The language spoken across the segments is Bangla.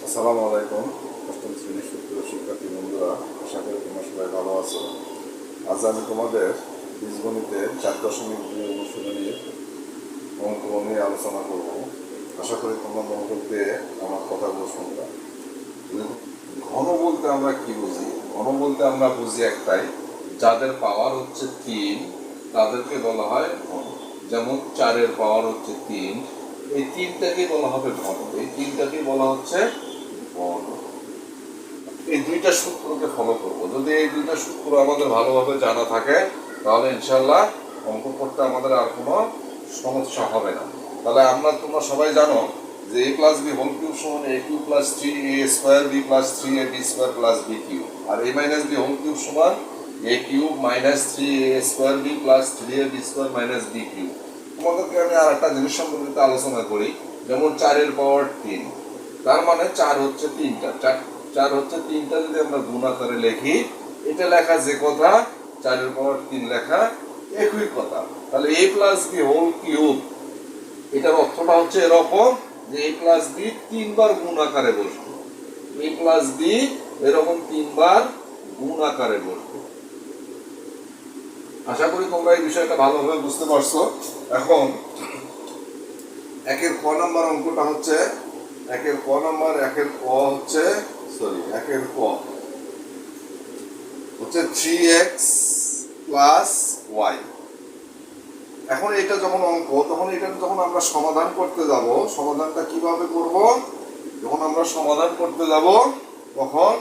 আসসালামু আলাইকুম। অষ্টম শ্রেণীর সুপ্রিয় শিক্ষার্থী বন্ধুরা, আশা করি তোমরা সবাই ভালো আছো। আজ আমি তোমাদের বীজগণিতের 4.2 অনুশীলনীর অঙ্ক নিয়ে আলোচনা করব। আশা করি তোমরা মনোযোগ দিয়ে আমার কথাগুলো শুনবা। ঘন বলতে আমরা কি বুঝি? ঘন বলতে আমরা বুঝি একটাই, যাদের পাওয়ার হচ্ছে 3 তাদেরকে বলা হয় ঘন। যেমন 4-এর পাওয়ার হচ্ছে 3, এই 3টাকেই বলা হবে ঘন, এই 3টাকেই বলা হচ্ছে ঘন। এই দুইটা সূত্রকে ফলো করব। যদি এই দুইটা সূত্র আমাদের ভালোভাবে জানা থাকে তাহলে ইনশাল্লাহ অঙ্ক করতে আমাদের আর কোনো সমস্যা হবে না। তাহলে তোমরা সবাই জানো যে a plus B whole cube সমান a cube plus 3a square b plus 3ab square plus b cube, আর a minus b whole cube সমান a cube minus 3a square b plus 3ab square minus b cube. তোমাদেরকে আমি আর একটা জিনিস সম্পর্কে আলোচনা করি। যেমন 4-এর পাওয়ার 3, তার মানে 4 হচ্ছে 3টা, 4 হচ্ছে 3টা যদি আমরা গুণ আকারে লিখি, এটা লেখা যে কথা 4-এর পাওয়ার 3 লেখা একই কথা। তাহলে a plus B whole cube, এটার অর্থটা হচ্ছে এরকম যে a প্লাস বি 3 বার গুণ আকারে বসবে, a প্লাস বি এরকম 3 বার গুণ আকারে বসবে। আশা করি তোমরা এই বিষয়টা ভালোভাবে বুঝতে পারছো। এখন একের ক নাম্বার অঙ্কটা হচ্ছে একের ক হচ্ছে 3x প্লাস y। এখন এটা যখন অঙ্ক, তখন এটা যখন আমরা সমাধান করতে যাব, সমাধানটা কিভাবে করব? যখন আমরা সমাধান করতে যাব তখন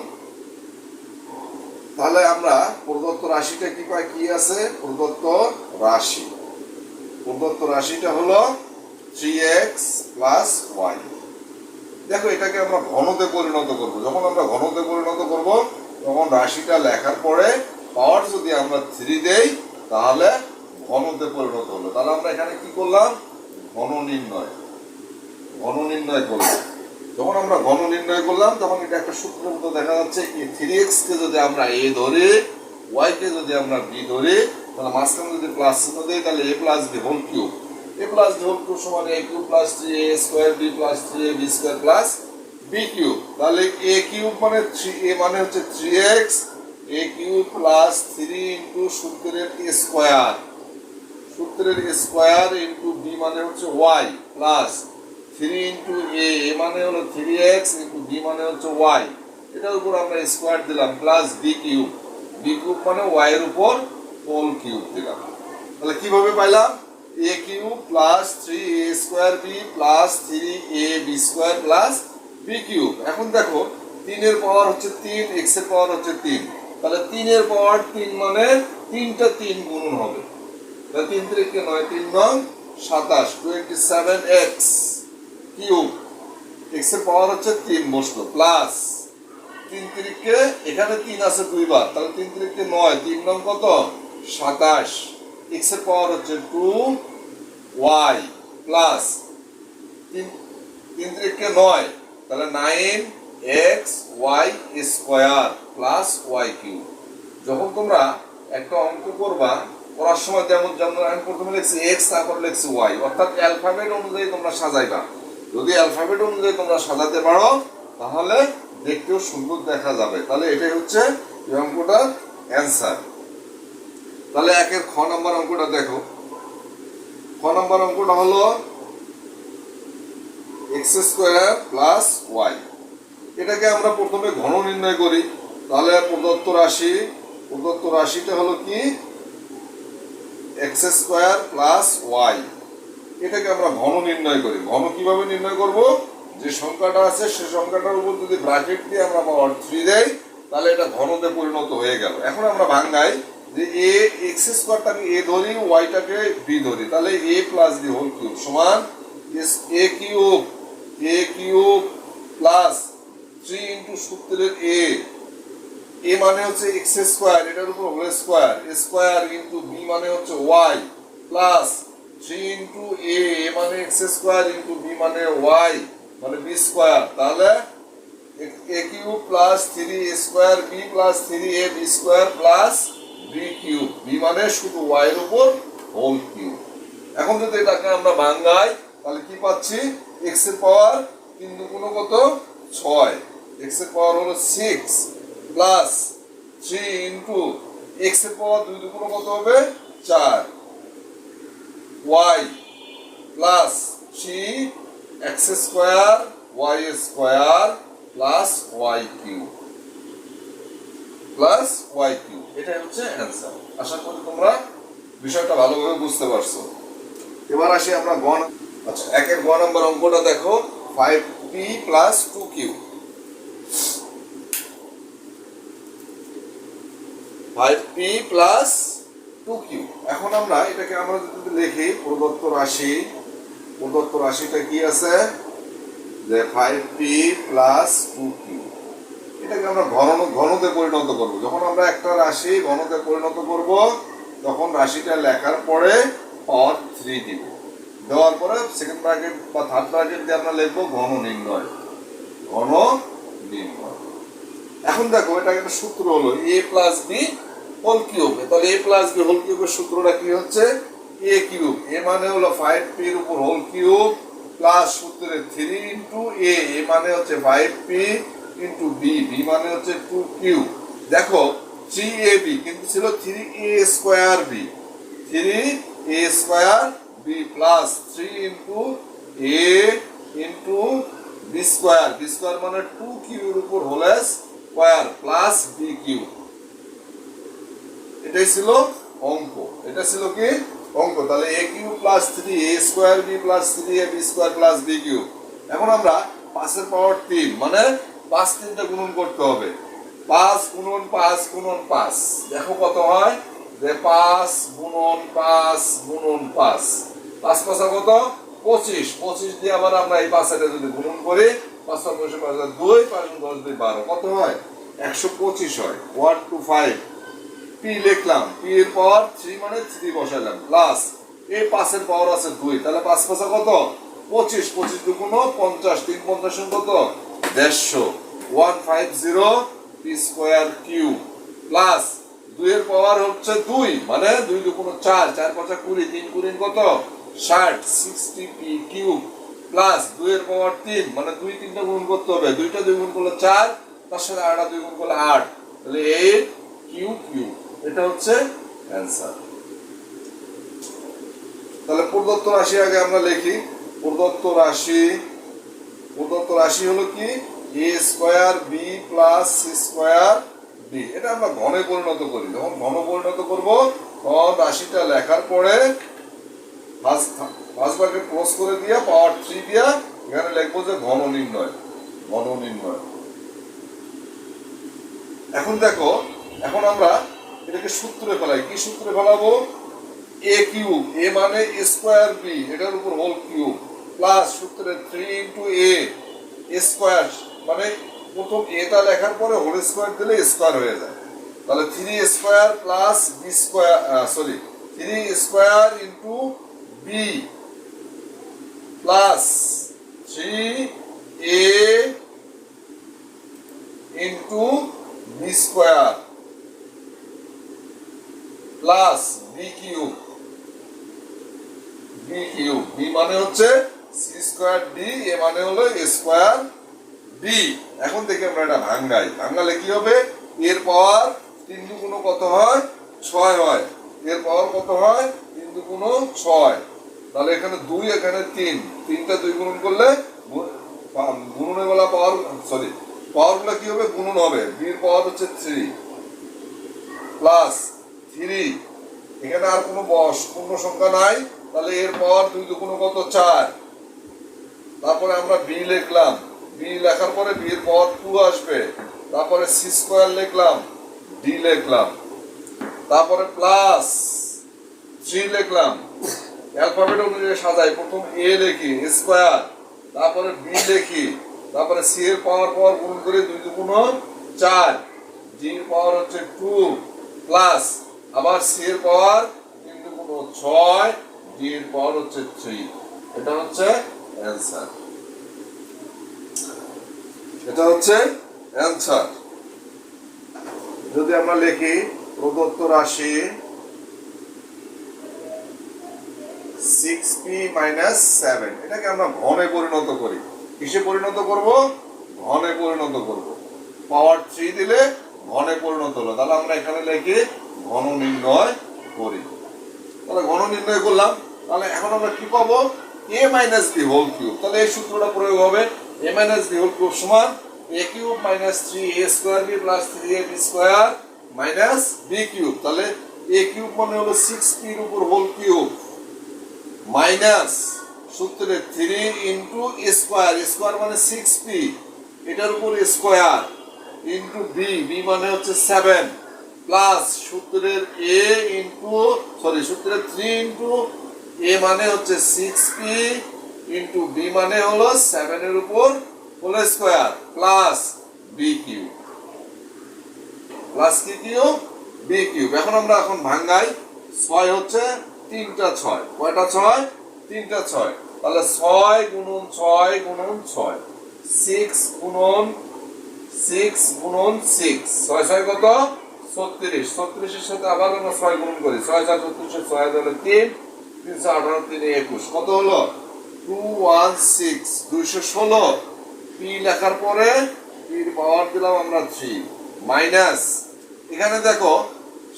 তাহলে আমরা প্রদত্ত রাশিটা কি আছে? প্রদত্ত রাশিটা হলো 3x প্লাস y। দেখো, এটাকে আমরা ঘনতে পরিণত করব। যখন আমরা ঘনতে পরিণত করব তখন রাশিটা লেখার পরে পাওয়ার যদি আমরা 3 দেই তাহলে ঘনতে পরিণত হলো। তাহলে আমরা এখানে কি করলাম? ঘন নির্ণয় করলাম। যখন আমরা ঘন নির্ণয় করলাম তখন এটা একটা সূত্রের মতো দেখা যাচ্ছে। 3x কে যদি আমরা a ধরি, y কে যদি আমরা b ধরি, তাহলে মাঝখানে যদি প্লাস চিহ্ন দেই তাহলে a plus b whole cube, সমান a cube plus 3a square b plus 3ab square plus b cube. তাহলে a কিউব মানে 3a মানে হচ্ছে 3x, a cube plus 3 into সূত্রের স্কোয়ার ইনটু b মানে হচ্ছে y প্লাস 3 ইনটু a মানে হলো 3x ইনটু b মানে হচ্ছে y, এটার উপর আমরা স্কোয়ার দিলাম প্লাস b কিউব মানে y এর উপর হোল কিউব দিলাম। তাহলে কিভাবে পাইলাম? a cube plus 3a square b plus 3ab square plus b cube. এখন দেখো 3 এর পাওয়ার হচ্ছে 3, x এর পাওয়ার হচ্ছে 3, তাহলে 3 এর পাওয়ার 3 মানে 3টা 3 গুণন হবে। তাহলে 3 3 9, 3 9 27, 27x কিউব, x এর পাওয়ার হচ্ছে 3 বসলো, প্লাস 3 3 এখানে 3 আছে 2 বার, তাহলে 3 3 9, 3 9 কত? 27, x এর পাওয়ার হচ্ছে 2y প্লাস 3 3 9, তাহলে 9xy square plus y cube. যখন তোমরা একটা অঙ্ক করার সময় যেমন আমি প্রথমে লিখছি x, তারপর লিখছি y, অর্থাৎ অ্যালফাবেট অনুযায়ী তোমরা সাজাইবা। যদি অ্যালফাবেট অনুযায়ী তোমরা সাজাতে পারো তাহলে দেখতেও সুন্দর দেখা যাবে। তাহলে এটাই হচ্ছে এই অঙ্কটার অ্যান্সার। তাহলে একের খ নাম্বার অঙ্কটা দেখো। খ নাম্বার অঙ্কটা হলো x স্কয়ার প্লাস y। এটাকে আমরা প্রথমে ঘন নির্ণয় করি। তাহলে প্রদত্ত রাশিটা হলো কি? x square plus y। এটাকে আমরা ঘন নির্ণয় করি। ঘন কিভাবে নির্ণয় করব? যে সংখ্যাটা আছে সে সংখ্যাটার উপর যদি ব্র্যাকেট দিয়ে আমরা পাওয়ার 3 দেই তাহলে এটা ঘনতে পরিণত হয়ে গেল। এখন আমরা ভাঙাই যে a x স্কয়ারটাকে a ধরি, y টাকে b ধরি, তাহলে a plus b whole cube সমান a কিউব প্লাস 3 ইনটু সূত্রের a মানে হচ্ছে x স্কয়ার, এটার উপর হোল স্কয়ার ইনটু b মানে হচ্ছে y প্লাস 3 ইনটু a মানে x স্কয়ার ইনটু b মানে y মানে b স্কয়ার। তাহলে a cube plus 3a square b plus 3ab square plus b cube, b মানে শুধু y এর উপর হোল কিউব। এখন যদি এটাকে আমরা ভাঙাই তাহলে কি পাচ্ছি? x এর পাওয়ার 3 দুগুণ কত? 6, x এর পাওয়ার হলো 6 প্লাস 3 ইন্টু x এর পাওয়ার 2 দুগুণ কত হবে 4 y plus 3 x square y square plus y cube plus y cube. এটাই হচ্ছে অ্যান্সার। আশা করি তোমরা বিষয়টা ভালোভাবে বুঝতে পারছো। এবার আসি আমরা আচ্ছা, একের গ নম্বর অঙ্কটা দেখো, 5p plus 2q, 5p plus 2q। এখন আমরা এটাকে আমরা যদি লিখি প্রদত্ত রাশিটা কি আছে যে 5p প্লাস 2q, এটাকে আমরা ঘনতে পরিণত করব। যখন আমরা একটা রাশি ঘনতে পরিণত করব তখন রাশিটা লেখার পরে পাওয়ার 3 দিব, দেওয়ার পরে সেকেন্ড ব্র্যাকেট বা থার্ড ব্র্যাকেট দিয়ে আমরা লিখবো ঘন নির্ণয়। এখন দেখো এটা একটা সূত্র হলো a plus B whole cube. তাহলে a প্লাস বি হোল কিউবের সূত্রটা কি হচ্ছে a কিউব, a মানে হলো 5p এর উপর হোল কিউব প্লাস সূত্রে 3 ইন্টু a, মানে হচ্ছে 5p ইন্টু বি, মানে হচ্ছে 2q। দেখো 3ab কিন্তু ছিল 3a square B, 3a square B plus 3 into a into B square, মানে 2q এর উপর whole square plus B cube. এটাই ছিল অঙ্ক, এটা ছিল কি অঙ্ক। তাহলে a cube plus 3a square B plus 3ab square plus B cube. এখন আমরা 5 এর পাওয়ার 3 মানে 5 3টা গুণন করতে হবে। 5 গুণন 5 গুণন 5, দেখো কত হয় যে 5 গুণন 5 গুণন 5, 5 5 কত 25, 25 দিয়ে আবার আমরা এই 5 এটা যদি গুণন করি 5 5 5 2 5 10 2 12 কত হয় 125 হয়। 1 2 5 p লিখলাম, p এর পাওয়ার 3 মানে 3 বসাইলাম প্লাস এই 5 এর পাওয়ার আছে 2, তাহলে 5 5 কত 25, 25 দুগুণ 50, 3 50 কত 150, 150 p স্কয়ার কিউব প্লাস 2 এর পাওয়ার হচ্ছে 2 মানে 2 দুগুণ 4, 4 5 20, 3 20 কত 60, 60 p কিউব প্লাস 2 এর পাওয়ার 3 মানে 2 3টা গুণ করতে হবে, 2টা 2 গুণ করলে 4, তার সাথে 8টা 2 গুণ করলে 8, তাহলে 8 কিউব কিউব। এটা হচ্ছে অ্যান্সার। তাহলে প্রদত্ত রাশি আগে আমরা লিখি। প্রদত্ত রাশি হলো কি a square b plus c square b। এটা আমরা ঘনে পরিণত করি। যখন ঘন পরিণত করব তখন রাশিটা লেখার পরে ফার্স্ট ব্র্যাকেট ক্লোজ করে দিয়ে পাওয়ার 3 দিয়া এখানে লিখবো যে ঘন নির্ণয়। এখন দেখো, এখন আমরা এটাকে সূত্রে ফেলাই। কি সূত্রে ফেলাবো a কিউব, a মানে a স্কয়ার b এটার উপর হোল কিউব প্লাস সূত্রে 3 ইনটু a স্কয়ার, মানে প্রথম a টা লেখার পরে হোল স্কয়ার দিলে স্কয়ার হয়ে যায়। তাহলে 3 square plus b square 3 square into b plus 3a into b square plus b cube, b মানে হচ্ছে c স্কয়ার d, a মানে হলো a স্কয়ার d। এখন দেখি আমরা এটা ভাঙালে কি হবে, এর পাওয়ার 3 দুগুণ কত হয় 6 হয়, এর পাওয়ার কত হয় 3 দুগুণ 6, তাহলে এখানে 2 এখানে 3, 3টা 2 গুণন করলে গুণনের বেলা পাওয়ারগুলো কি হবে গুণন হবে। b এর পাওয়ার হচ্ছে 3 প্লাস 3, এখানে আর কোনো পূর্ণ সংখ্যা নাই, তাহলে এর পাওয়ার 2 দুগুণ কত 4, তারপরে আমরা b লিখলাম, b লেখার পরে b এর পাওয়ার 2 আসবে, তারপরে c স্কয়ার লিখলাম, d লিখলাম, তারপরে প্লাস 3 লিখলাম। অ্যালফাবেট অনুযায়ী সাজাই, প্রথম a লিখি স্কয়ার, তারপরে b লিখি, তারপরে c এর পাওয়ার গুণ করে 2 দুগুণ 4, d এর পাওয়ার হচ্ছে 2 প্লাস আবার c এর পাওয়ার 3 দুগুণ 6, d এর পাওয়ার হচ্ছে 3। এটা হচ্ছে অ্যানসার। যদি আমরা লিখি প্রদত্ত রাশি 6p - 7, এটাকে আমরা ঘনে পরিণত করি। কিসে পরিণত করব ঘনে পরিণত করব। পাওয়ার 3 দিলে ঘনে পরিণত হলো, তাহলে আমরা এখানে লিখি ঘন নির্ণয় করি। তাহলে ঘন নির্ণয় করলাম, তাহলে এখন আমরা কি পাবো? a minus B whole cube. তাহলে এই সূত্রটা প্রয়োগ হবে, a minus B whole cube সমান a cube minus 3a square B plus 3ab square minus B cube. তাহলে a কিউব মানে হলো 6p এর উপর হোল কিউব মাইনাস সূত্রে 3 ইন্টু স্কোয়ার, স্কোয়ার মানে 6p, এটার উপর স্কোয়ার ইন্টু বি মানে হচ্ছে 7 প্লাস সূত্রের সূত্রের 3 ইন্টু a মানে হচ্ছে 6p ইন্টু বি মানে হলো 7 এর উপর whole square plus B cube, plus কি কিউব? B cube. আমরা এখন ভাঙাই, 6 হচ্ছে 3টা 6, কয়টা 6? 3টা 6। তাহলে 6 গুণন 6 গুণন 6, 6 গুণন 6 গুণন 6, 6 6 কত? 36, 36 এর সাথে আবার আমরা 6 গুণন করি, 6 4 36, 6 হলো 3, 3 18, 3 21, কত হলো? 216, 216। পি লেখার পরে পির পাওয়ার দিলাম আমরা 3 মাইনাস, এখানে দেখো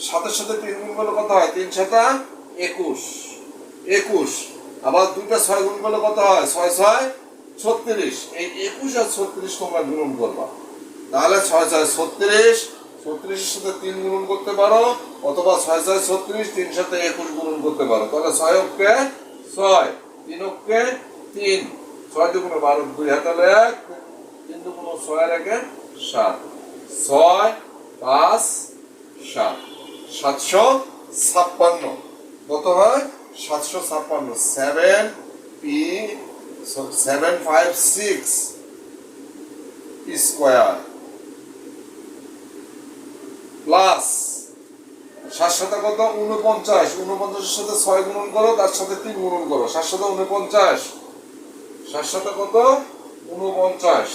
সাথে সাথে 3 গুণ করলে কত হয়? 3 7 21, 21, আবার দুইটা 6 গুণ করলে কত হয়? 6 6 36। এই 21 আর 36 তোমরা গুণন করবা, তাহলে 6 6 36, 36 এর সাথে 3 গুণন করতে পারো, অথবা 6 6 36, 3 সাথে 21 গুণন করতে পারো। তাহলে 6 অক্ষে 6, 3 অক্ষে 3, 6 দুগুণে 12, 2 হাতে 1, 3 দুগুণে 6 আর 1 7, 6 5 7, 756। কত হয়? 756, 7p 756 স্কোয়ার প্লাস 7 সাথে কত? 49, 49 এর সাথে 6 গুণন করো, তার সাথে 3 গুণন করো, 7 সাথে 49, 7 সাথে কত? 49।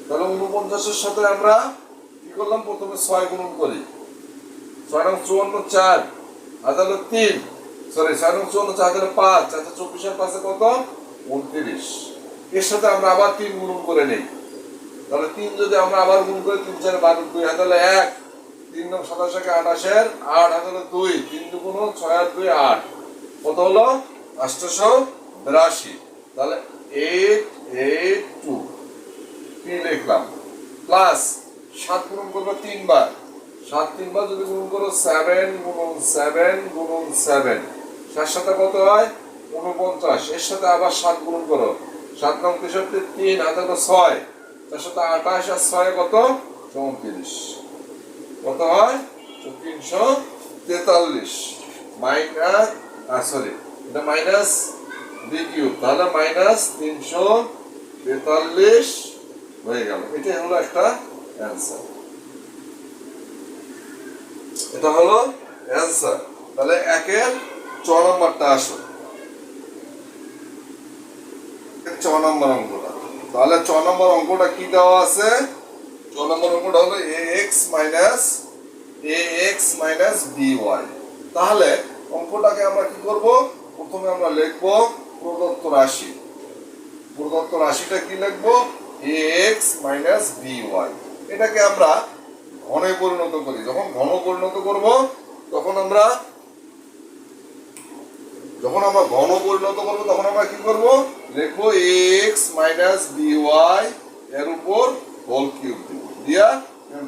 তাহলে 49 এর সাথে আমরা কি করলাম? প্রথমে 6 গুণন করি, 6 নং 54 4, আর তাহলে 3, 6 নং 54 4 তাহলে 5, 4 24 আর 5 কত? 29। এর সাথে আমরা আবার 3 গুণন করে নেই, তাহলে 3 যদি আমরা আবার গুণ করি, 3 4 12, 2 হাতে 1, 3 নং 27 কে 28 এর 8 হাতে 2, 3 দুগুণ 6 আর 2 8, কত হলো? 882। তাহলে 882 পি লিখলাম, প্লাস 7 গুণন করবো 3 বার, 7 3 বার যদি গুণন করো 7 গুণন 7 গুণন 7, 7 সাথে কত হয়? 49, এর সাথে আবার 7 গুণন করো, 7 নং 63, 3 হাতে 6, তার সাথে 28 আর 6 কত? 34, কত হয়? 343 মাইনাস, এটা মাইনাস বি কিউব, তাহলে মাইনাস 343 হয়ে গেল। এটাই হলো একটা অ্যান্সার, এটা হলো অ্যান্সার। তাহলে একের 6 নম্বরটা আসো, 6 নম্বর অঙ্কটা। তাহলে 6 নম্বর অঙ্কটা কি দেওয়া আছে? 6 নম্বর অঙ্কটা হলো ax মাইনাস by। তাহলে অঙ্কটাকে আমরা কি করব? প্রথমে আমরা লিখব প্রদত্ত রাশি, প্রদত্ত রাশিটা কি লিখব? ax minus by। এটাকে আমরা ঘনে পরিণত করি। যখন ঘন পরিণত করব তখন আমরা ঘন পরিণত করব তখন আমরা কি করব? লিখবো ax মাইনাস by এর উপর হোল কিউব দিয়া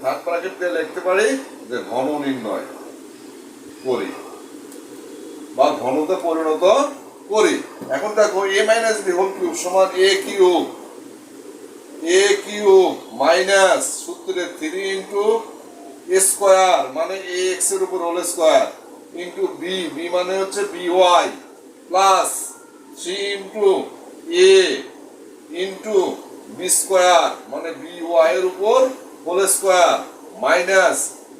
থার্ড ব্র্যাকেট দিয়ে লিখতে পারি যে ঘন নির্ণয় করি বা ঘনতে পরিণত করি। এখন দেখো a minus b whole cube সমান a কিউব মাইনাস সূত্রে 3 ইন্টু স্কোয়ার মানে ax এর উপর হোল স্কোয়ার ইন্টু b মানে হচ্ছে by plus 3 into a into b square মানে by এর উপর whole square minus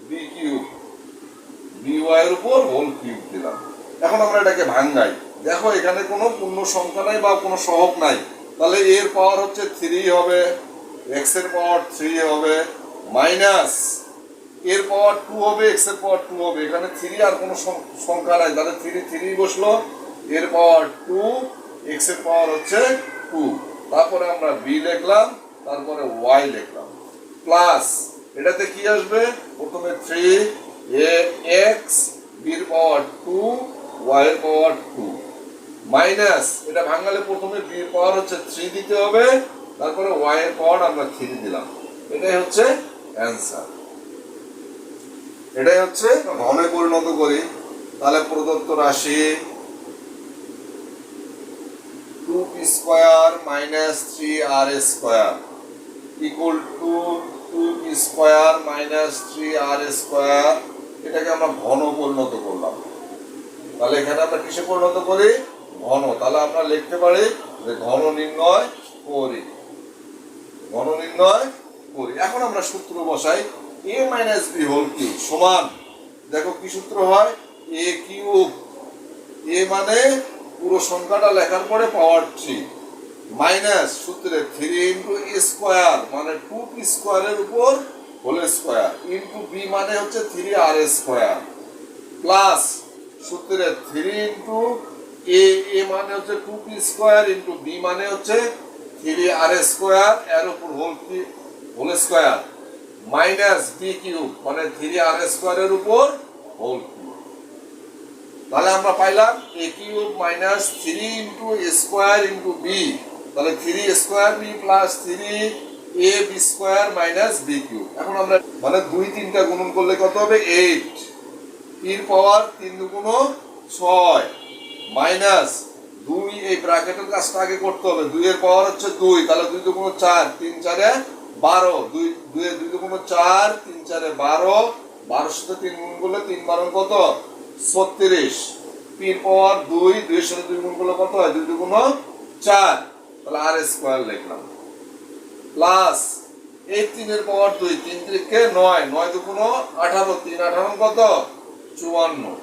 b cube by এর উপর হোল কিউব দিলাম। এখন আমরা এটাকে ভাঙাই, দেখো এখানে কোনো পূর্ণ সংখ্যা নাই বা কোনো সহগ নাই, তাহলে এর পাওয়ার হচ্ছে 3 হবে, x এর পাওয়ার 3 হবে, মাইনাস এর পাওয়ার 2 হবে, x এর পাওয়ার 2 হবে। এখানে 3 আর কোনো সংখ্যা নাই, তাহলে 3 3 বসলো, এর পাওয়ার 2, x এর পাওয়ার হচ্ছে 2, তারপরে আমরা বি লিখলাম, তারপরে ওয়াই লিখলাম, প্লাস এটাতে কি আসবে, প্রথমে 3 এক্স বির পাওয়ার 2 ওয়াই এর পাওয়ার 2 মাইনাস এটা ভাঙালে প্রথমে বি এর পাওয়ার হচ্ছে 3 দিতে হবে, তারপরে ওয়াই এর পাওয়ার আমরা 3 দিলাম। এটাই হচ্ছে অ্যান্সার। এটাই হচ্ছে ঘনে পরিণত করি, তাহলে প্রদত্ত রাশি 2p square minus 3r square equal to 2p square minus 3r square, এটাকে আমরা ঘন পরিণত করলাম। তাহলে এখানে আমরা কিসে পরিণত করি, ঘন। তাহলে আমরা লিখতে পারি যে ঘন নির্ণয় করি, ঘন নির্ণয় করি। এখন আমরা সূত্র বসাই, a minus B whole cube সমান, দেখো কি সূত্র হয়, a কিউব, a মানে পুরো সংখ্যাটা লেখার পরে পাওয়ার 3 মাইনাস সূত্রে 3 ইন্টু এ স্কোয়ার মানে 2p স্কোয়ারের উপর হোল স্কোয়ার ইন্টু বি মানে হচ্ছে 3r স্কোয়ার প্লাস সূত্রে 3 ইন্টু এ মানে হচ্ছে 2p স্কোয়ার ইন্টু বি মানে হচ্ছে 3r স্কোয়ার এর উপর whole square minus B cube মানে 3r স্কোয়ারের উপর হোল কিউব। তাহলে আমরা পাইলাম a cube minus 3 into a square into b, তাহলে 3 square B plus 3 a b square minus B cube. এখন আমরা মানে 2-3টা গুণন করলে কত হবে 8, এর পাওয়ার 3 দুগুণ 6 মাইনাস 2, এই ব্র্যাকেটের কাজটা আগে করতে হবে, 2 এর পাওয়ার হচ্ছে 2, তাহলে 2 দুগুণ 4, 3 4 12, 2 দুগুণ 4, 3 4 12, 12 সাথে 3 গুণ করলে 3 12 কত 36, পির পাওয়ার 2, 2 এর সাথে 2 গুণ করলে কত হয় 2 দুগুণ 4, তাহলে আর স্কয়ার লিখলাম প্লাস এই 3 এর পাওয়ার 2, 3 3 9, 9 দুগুণ 18, 3 18 কত 54,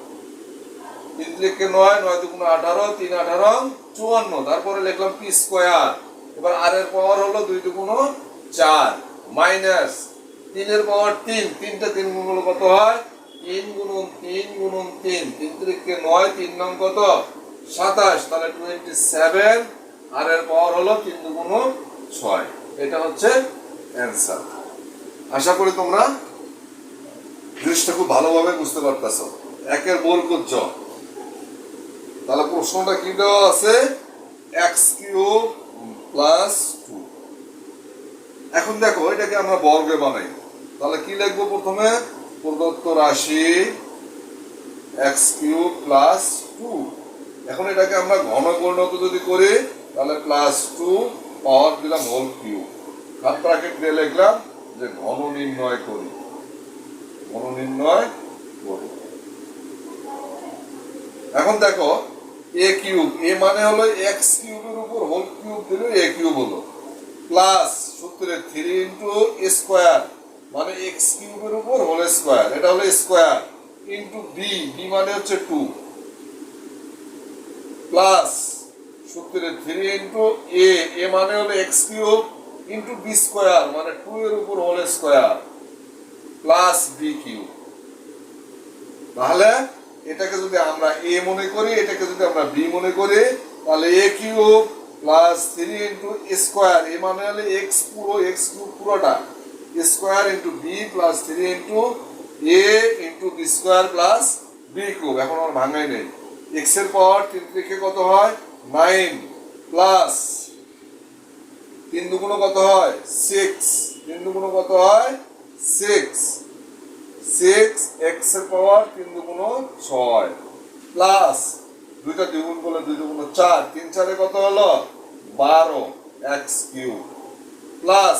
3 3 9, 9 দুগুণ 18, 3 18 54, তারপরে লিখলাম পি স্কয়ার। এবার আর এর পাওয়ার হলো 2 দুগুণ 4 মাইনাস 3 এর পাওয়ার 3, 3টা 3 গুণ করলে কত হয় 3 গুণন 3 গুণন 3, 3 3 9, 3 9 কত 27, তাহলে 27, আর এর পাওয়ার হলো 3 দুগুণ 6। এটা হচ্ছে অ্যান্সার। আশা করি তোমরা জিনিসটা খুব ভালোভাবে বুঝতে পারতেছো। একের বর্গ জ, তাহলে প্রশ্নটা কি দেওয়া আছে x কিউব প্লাস 2। এখন দেখো এটাকে আমরা বর্গে বানাই, তাহলে কি লিখবো প্রথমে প্রদত্ত রাশি x কিউব প্লাস 2। এখন এটাকে আমরা ঘন পরিণত যদি করি তাহলে প্লাস 2 পাওয়ার দিলাম হোল কিউব, কাট ব্র্যাকেট দিয়ে লিখলাম যে ঘন নির্ণয় করি, ঘন নির্ণয় করি। এখন দেখো a কিউব, a মানে হলো x কিউবের উপর হোল কিউব দিলে a কিউব হলো প্লাস সূত্রে 3 ইন্টু এ স্কোয়ার মানে x কিউবের উপর হোল স্কোয়ার, এটা হলো স্কোয়ার ইন্টু বি, বি মানে হচ্ছে 2 প্লাস সূত্রে 3 ইন্টু এ মানে হলো x cube into B square মানে 2 এর উপর whole square plus B cube. তাহলে এটাকে যদি আমরা a মনে করি, এটাকে যদি আমরা b মনে করি, তাহলে a cube plus 3 into square, a মানে হলো x পুরো x কিউব পুরোটা square into b plus 3 into a into B square plus B cube. এখন আমার ভাঙাই নেই, x এর পাওয়ার 3 থেকে কত হয় 9 প্লাস 3 দুগুণ কত হয় 6, 3 দুগুণ কত হয় 6, 6 x এর পাওয়ার 3 দুগুণ 6 প্লাস দুইটা দ্বিগুণ করলে 2 দুগুণ 4, 3 4 কত হলো 12 x কিউব প্লাস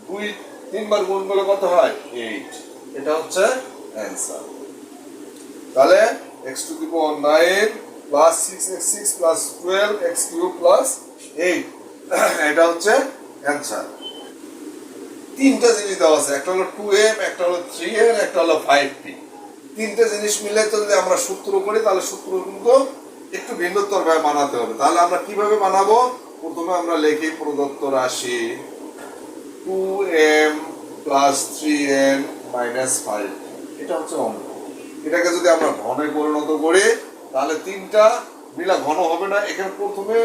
2 3 বার গুণ করলে কত হয় 8। এটা হচ্ছে অ্যান্সার। তাহলে x to the power 9 plus 6x6 plus 12x cube plus 8, এটা হচ্ছে অ্যান্সার। তিনটা জিনিস দেওয়া আছে, একটা হলো 2m, একটা হলো 3m, একটা হলো 5p। তিনটা জিনিস মিলে তো যদি আমরা সূত্র করি তাহলে সূত্র কিন্তু একটু ভিন্নতর ভাবে বানাতে হবে। তাহলে আমরা কিভাবে বানাবো, প্রথমে আমরা লিখি প্রদত্ত রাশি 2m প্লাস 3m মাইনাস 5, এটা হচ্ছে অঙ্ক। এটাকে যদি আমরা ঘনে পরিণত করি তাহলে তিনটা মিলা ঘন হবে না, এখানে প্রথমে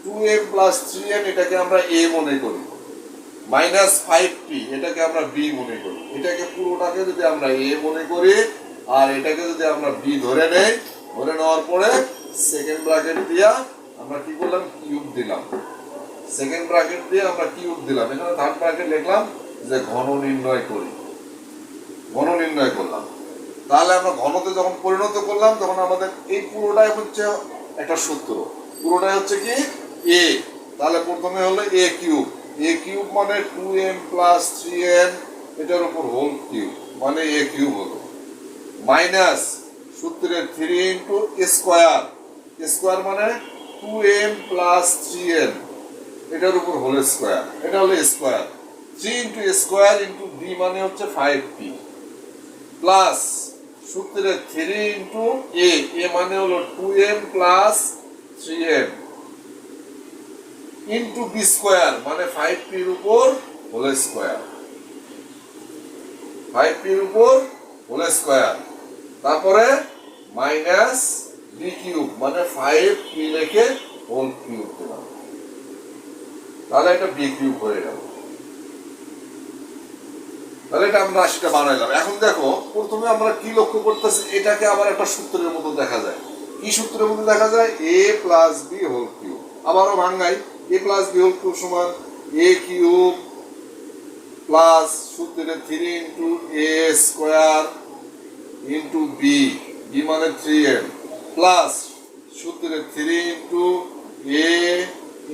2m প্লাস 3n এটাকে আমরা a মনে করি, মাইনাস 5p এটাকে আমরা b মনে করি। এটাকে পুরোটাকে যদি আমরা a মনে করি আর এটাকে যদি আমরা b ধরে নেই, ধরে নেওয়ার পরে সেকেন্ড ব্র্যাকেট দিয়ে আমরা কি করলাম, কিউব দিলাম। সেকেন্ড ব্র্যাকেট দিয়ে আমরা কিউব দিলাম, এখানে থার্ড ব্র্যাকেট লিখলাম যে ঘন নির্ণয় করি, ঘন নির্ণয় করলাম। তাহলে আমরা ঘনতে যখন পরিণত করলাম তখন আমাদের এই পুরোটাই হচ্ছে একটা সূত্র, পুরোটাই হচ্ছে কি a। তাহলে প্রথমে হলো a কিউব, a কিউব মানে 2m প্লাস 3n এটার উপর হোল কিউব মানে a কিউব হলো, মাইনাস সূত্রের 3 ইন্টু স্কোয়ার, স্কোয়ার মানে 2m প্লাস 3n এটার উপর হোল স্কোয়ার, এটা হলো square. 3 into square into b মানে হচ্ছে 5p প্লাস সূত্রের 3 ইন্টু a, a মানে হলো 2m plus 3m into b square মানে 5p এর উপর হোল স্কোয়ার, 5p এর উপর হোল স্কোয়ার। তারপরে মাইনাস b কিউব মানে 5p লিখে হোল কিউব দিলাম, তাহলে এটা b কিউব হয়ে গেল। তাহলে এটা আমরা রাশিটা বানাইলাম। এখন দেখো প্রথমে আমরা কি লক্ষ্য করতেছি, এটাকে আবার একটা সূত্রের মতো দেখা যায়। কি সূত্রের মতো দেখা যায়, a plus b whole cube. আবারও ভাঙাই, a plus b whole cube সমান a কিউব প্লাস সূত্রের 3 into a square into b, b মানে 3m প্লাস সূত্রের 3 into a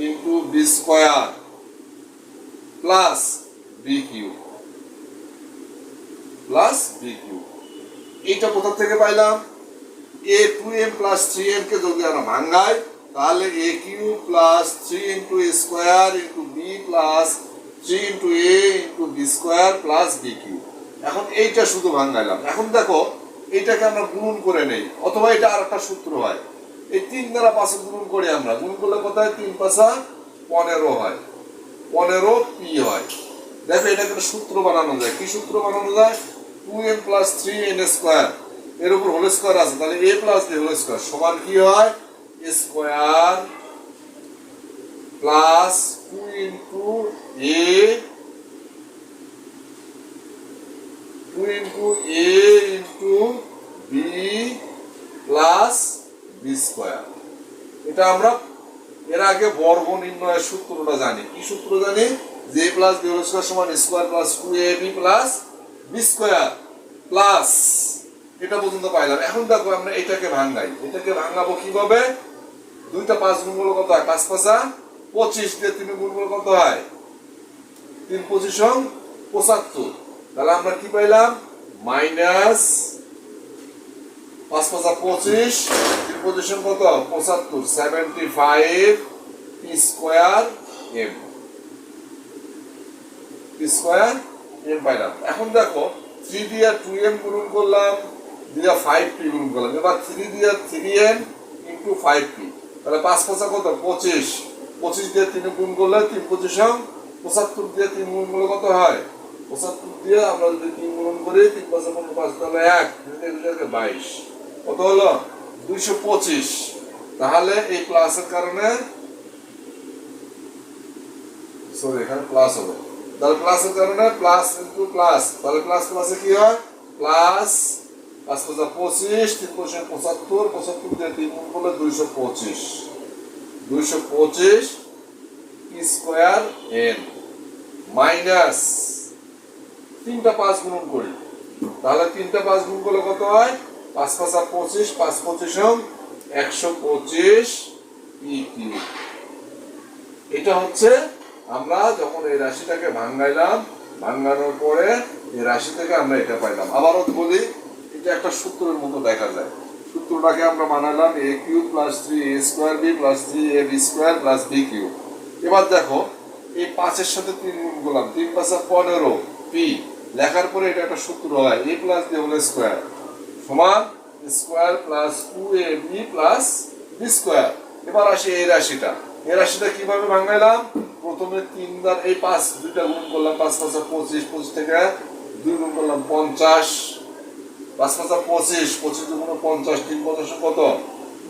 into b square plus b cube plus B cube. এইটা কোথা থেকে পাইলাম, a 2m প্লাস 3m কে যদি আমরা ভাঙাই তাহলে a cube plus 3 into a square into b plus 3 into a into b square plus b cube. এখন এইটা শুধু ভাঙাইলাম। এখন দেখো এইটাকে আমরা গুণন করে নেই, অথবা এটা আর একটা সূত্র হয়, এই 3 দ্বারা 5 গুণন করি আমরা, গুণ করলে কোথায় 3 5 15 হয়, 15p হয়। দেখো এটাকে একটা সূত্র বানানো যায়। কি সূত্র বানানো যায়, 2m প্লাস 3n স্কোয়ার এর উপর হোল স্কোয়ার আছে, তাহলে a plus b whole square সমান কি হয়, square plus 2 into a 2 into a into b plus b square. এটা আমরা এর আগে বর্গ নির্ণয়ের সূত্রটা জানি। কি সূত্র জানি, যে a plus b whole square সমান square plus 2ab plus b square plus, এটা পর্যন্ত পাইলাম। এখন দেখো আমরা এটাকে ভাঙাই, এটাকে ভাঙাবো কিভাবে, দুইটা 5 গুণ করলে কত হয়, 5 5 25 দিয়ে 3 গুণ করলে কত হয়, 3 25 75। তাহলে আমরা কি পাইলাম, মাইনাস 5 5 25 3 পজিশন কত 75 75 p square m, p square m পাইলাম। এখন দেখো 3 দিয়ে 2m গুণ করলাম, দিয়ে 5p গুণ করলাম, এবার 3 দিয়ে 3m ইনটু 5p, তাহলে 5 5 কত 25, 25 দিয়ে 3 গুণ করলে 3 পজিশন 75 দিয়ে 3 গুণ করলে কত হয় 75 দিয়ে আমরা যদি 3 গুণ করি 3 5 5 তাহলে 1 22 কত হলো 225। তাহলে এই প্লাসের কারণে সরি এখানে প্লাস হবে, তাহলে প্লাসের কারণে প্লাস ইনটু প্লাস, তাহলে প্লাস প্লাসে কি হয় প্লাস 5 5 25 3 75 75 দিয়ে 3 গুণ করলে 225 p স্কয়ার n মাইনাস 3টা 5 গুণ করি, তাহলে 3টা 5 গুণ করলে কত হয় 5 5 25 5 25 125 p কিউব। এটা হচ্ছে আমরা যখন এই রাশিটাকে ভাঙাইলাম, ভাঙানোর পরে এই রাশি থেকে আমরা এটা পাইলাম। আবারও বলি, এটা একটা সূত্রের মতো দেখা যায়। সূত্রটাকে আমরা বানালাম a cube plus 3a square b plus 3ab square plus b cube. এবার দেখো এই 5 এর সাথে 3 গুণ করলাম, 3 5 15 p লেখার পরে এটা একটা সূত্র হয় a plus b whole square সমান square plus 2ab plus b square. এবার আসি এই রাশিটা, এই রাশিটা কিভাবে ভাঙাইলাম, প্রথমে 3 দ্বারা এই 5 দুইটা গুণ করলাম, 5 5 25 25 থেকে 2 গুণ করলাম 50, 5 5 25 25 গুণ 50 3 50 কত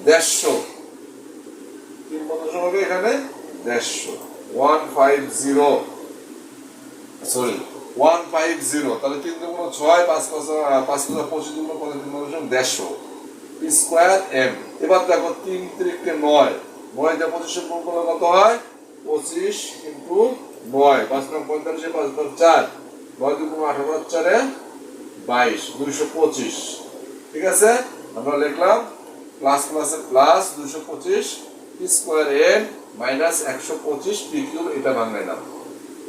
150, 3 কত হবে এখানে 150 150 সরি 150 তাহলে 3 দুগুণ 6 5 5 25 দুগুণ কত 3 150 পি স্কয়ার এম। এবার দেখো 3 3 কে 9 9 দিয়ে 25 গুণ করলে কত হয় 25 ইনটু 9 5 9 45 5 9 4 9 দুগুণ 18 4 22 225। ঠিক আছে, আমরা লিখলাম প্লাস প্লাসে plus 225 P square M minus 125 P cube. এটা ভাঙাইলাম।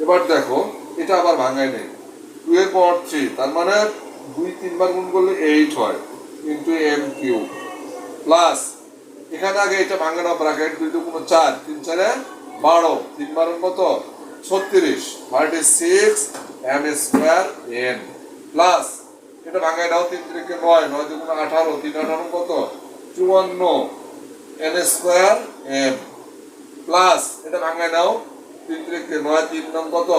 এবার দেখো এটা আবার ভাঙাই নেই 2 এর পাওয়ার 3 তার মানে 2 3 বার গুণ করলে 8 হয় ইনটু এম কিউব প্লাস এখানে আগে এটা ভাঙানো ব্র্যাকেট 2 দুগুণ 4 3 4 12 3 বার কত 36 36 এম স্কয়ার এন প্লাস এটা ভাঙাই দাও 3 3 কে 9 9 দুগুণ 18 3 18 কত 54 এন স্কয়ার এম প্লাস এটা ভাঙাই দাও 3 3 কে 9 3 9 কত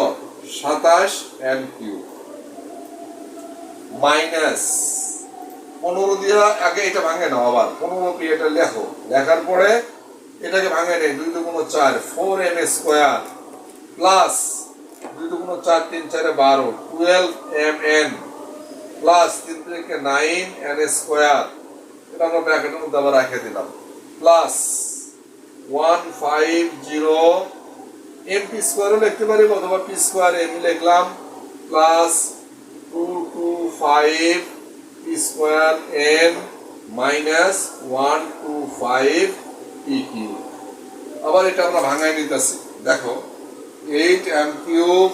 27 এম কিউব মাইনাস 15 দিয়ে আগে এটা ভাঙে নাও আবার 15 পি এটা লেখো লেখার পরে এটাকে ভাঙে নেই 2 দুগুণ 4 4 এম স্কয়ার প্লাস 2 দুগুণ 4 3 4 12 12 এম এন প্লাস 3 3 কে 9 এন স্কয়ার এটা আমরা ব্র্যাকেটের মধ্যে আবার রেখে দিলাম প্লাস 150 এম পি স্কয়ার লিখতে পারি অথবা পি স্কয়ার এম লিখলাম plus 225 P square N minus 125 P cube. আবার এটা আমরা ভাঙাই নিতেছি দেখো 8 M cube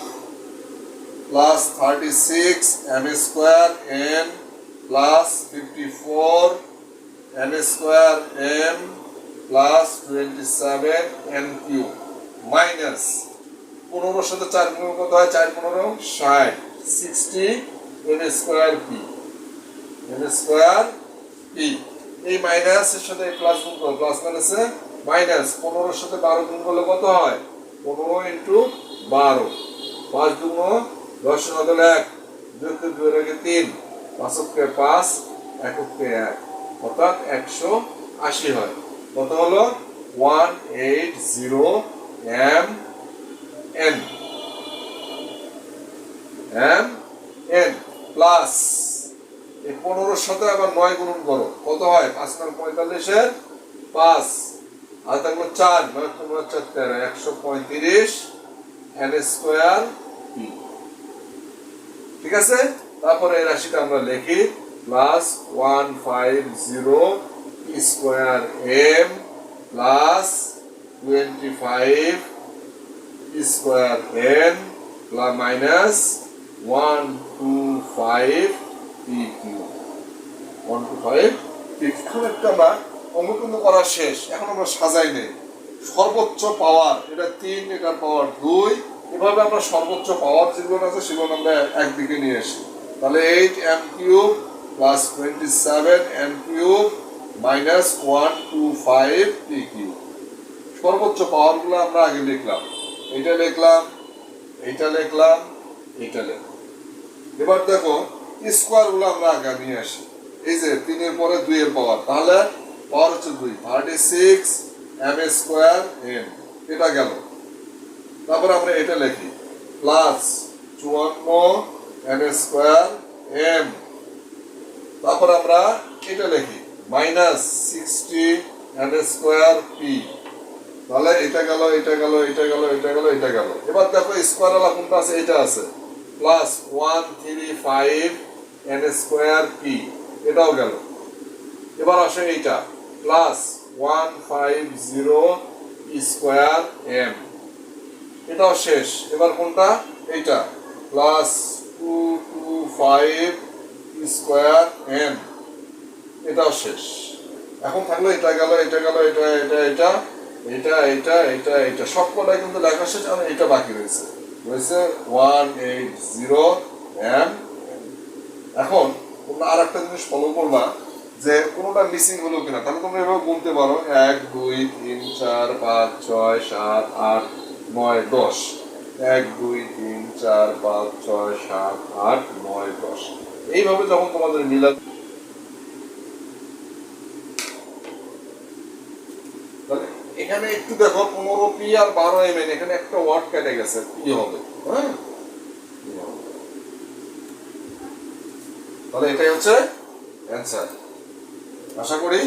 plus 36 M square N plus 54 N square M plus 27 N cube minus 15 সাথে 4 গুণ কত হয় 4 15 60 60 N square P N square P. এই মাইনাস এর সাথে প্লাস গুণ করো প্লাস মাইনাসে মাইনাস 15 সাথে 12 গুণ করলে কত হয় 15 ইনটু 12 5 দুগুণ 10 এর বদলে 1 2 কে 2 এর 3 5 কে 5 1 কে 1 অর্থাৎ 180 হয়। কত হলো 180 M N M N plus এই 15 সাথে আবার 9 গুণ করো কত হয় 5 9 45 এর 5 আর থাকলো 4 9 15 13 135 এন স্কয়ার পি। ঠিক আছে, তারপরে এই রাশিটা আমরা লিখি plus 150 P square M plus 25 P square N plus minus 125 P cube 125 P cube. একটা আমরা অঙ্কন করা শেষ, এখন আমরা সাজাই নেই সর্বোচ্চ পাওয়ার এটা 3 এটার পাওয়ার 2 এভাবে আমরা সর্বোচ্চ পাওয়ার যেগুলো আছে সেগুলো আমরা একদিকে নিয়ে আসি। তাহলে 8 M cube plus 27 M cube minus 125 P cube. সর্বোচ্চ পাওয়ারগুলো আমরা আগে লিখলাম, এটা লিখলাম, এটা লিখলাম, এটা লিখলাম। এবার দেখো স্কোয়ারগুলো আমরা আগে নিয়ে আসি। এই যে 3 এর পরে 2 এর পাওয়ার, তাহলে পাওয়ার হচ্ছে 2 36 এম স্কোয়ার এন এটা গেল। তারপর আমরা এটা লিখি প্লাস 54 এম স্কোয়ার এম। তারপর আমরা এটা লিখি মাইনাস 60 এম স্কোয়ার পি। তাহলে এটা গেল, এটা গেল, এটা গেল, এটা গেল, এটা গেল। এবার দেখো স্কোয়ার ওয়ালা কোনটা আছে, এটা আছে প্লাস 135 এন স্কোয়ার পি এটাও গেল। এবার আসে এইটা প্লাস 150 স্কোয়ার এম এটাও শেষ। এবার কোনটা, এইটা প্লাস 225 স্কোয়ার এম এটাও শেষ। এখন থাকলো এটা গেল, এটা গেল, এটা এটা এটা এটা এটা এটা এটা সবকটাই কিন্তু লেখা শেষ। আর এটা বাকি রয়েছে 180 এম। এখন তোমরা আর একটা জিনিস ফলো করবা যে কোনোটা মিসিং হলো কিনা। তাহলে তোমরা এভাবে গুনতে পারো 1 2 3 4 5 6 7 8 9 10 1 2 3 4 5 6 7 8 9 10 এইভাবে যখন তোমাদের মিলাবে তাহলে এখানে একটু দেখো 15p আর 12mn, এখানে একটা ওয়ার্ড কেটে গেছে, কি হবে? হ্যাঁ, কি হবে? তাহলে এটাই হচ্ছে অ্যান্সার। আশা করি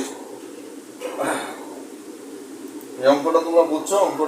এই অঙ্কটা তোমরা বুঝছো। অঙ্ক